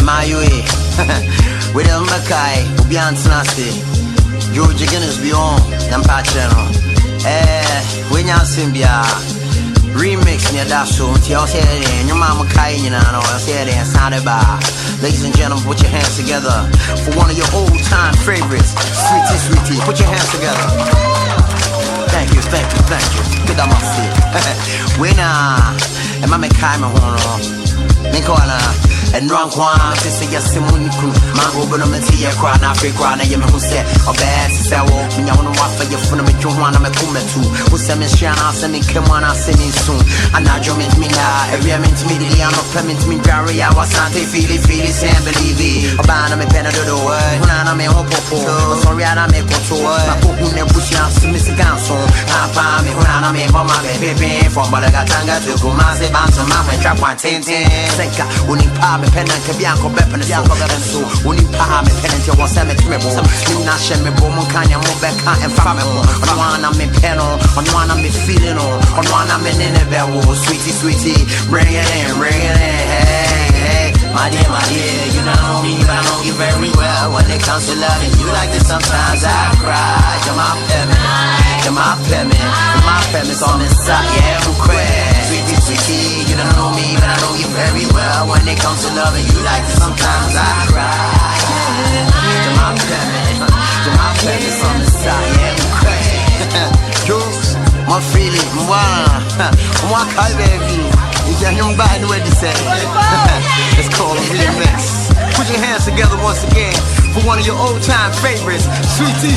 MIUA. With them Makai, Ubian Snasty, George Guinness beyond, Nampa channel. When you Simbia remix near that soon, Tia said, and your mama Kai, you know, I said, and sounded by. Ladies and gentlemen, put your hands together for one of your old time favorites, Sweetie Sweetie. Put your hands together. Thank you. Good on my seat. Winner, and my Kai, my horn, Nicola. And run one, say yes, Simon, Mango, but I'm a tea, cry, not free cry, I am who said, or bad, say, I want to offer your phone, I'm a Kuma too. Who send me Shana, send me come on, I'll send me soon. And now, you meant me now, every meant me, I'm not permit me, Gary, I was not a feely, and believe it. A band of a pen of the word, when I'm a hope for, sorry, I make what to word. My book will never push out to Miss Council. I found me when I'm a for my baby, from Balagatanga to Kumasi, Bantam, my trap, my tintin, Senka, only me pen and Kabianco Beppen and so only pa me pen until was sent me some nation me boom can you move back and family on one I'm in pen on one I'm feeling on one I'm in a bell sweetie bring it in hey my dear you know me but I know you very well when it comes to loving you like this sometimes I cry you're my premise on this side yeah who sweetie you don't know me but I know you very well when it comes to loving you like this sometimes I cry you're my premise on this side yeah who cry jokes my feeling moi baby if you're bad what you say let's call it remix. Put your hands together once again for one of your old time favorites, Sweetie.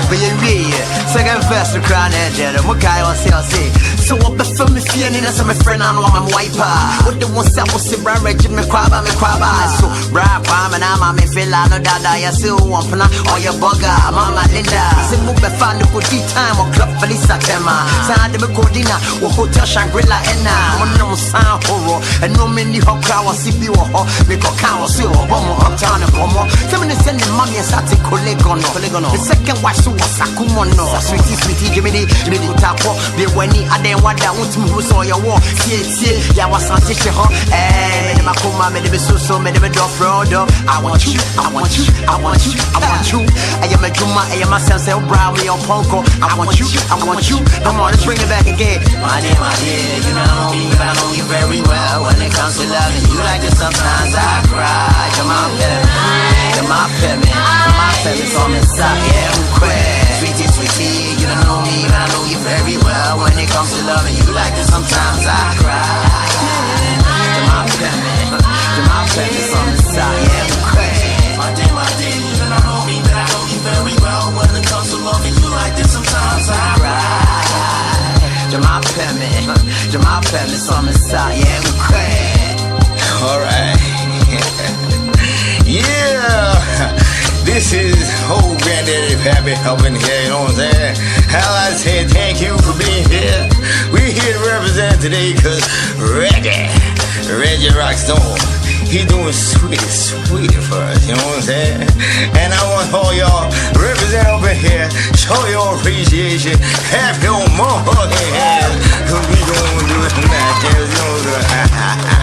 But yeah, second verse to crown and general. What guy on say? So what the film is feeling as my friend I know I'm wiper. What the one self was in brand regime me crab. So rap and I'm feel I know that I still want to all your bugger, Mama Linda. Say move the fan to put time or club Felisa Tema. Sound the Cordina or Hotel Shangri-La and now no sound horror and no many hot crowd see you or make a cow see or bomb uptown and bomb. Someone is sending mommy and starting Colegono. The second wife so was Sakumono. Sweetie, Jimmy Tapo, be when he had them what I want to move on your wall. See, yeah, was on teacher, eh, Makuma, made the so made the door fraud. I want you. I am a Juma, I am myself, brown, me on Ponko. I want you. Come on, let's bring it back again. My dear, you know me, but I know you very well. When it comes to loving you like this, sometimes I cry. You're my premise on the side, yeah, who cry. Sweetie, you don't know me, but I know you very well. When it comes to loving you like this, sometimes I cry. You're my premise on the side, yeah, who cry. My dear, you don't know me, but I know you very well. When it comes to loving you like this, sometimes I cry. You're my premise on the side, yeah, who cry. Alright. Yeah. This is old Granddaddy Pappy helping here, you know what I'm saying? How I say thank you for being here. We're here to represent today because Reggie Rockstone, he doing sweet for us, you know what I'm saying? And I want all y'all represent over here, show your appreciation, have your more, cause we gonna do it tonight, you know what I'm saying?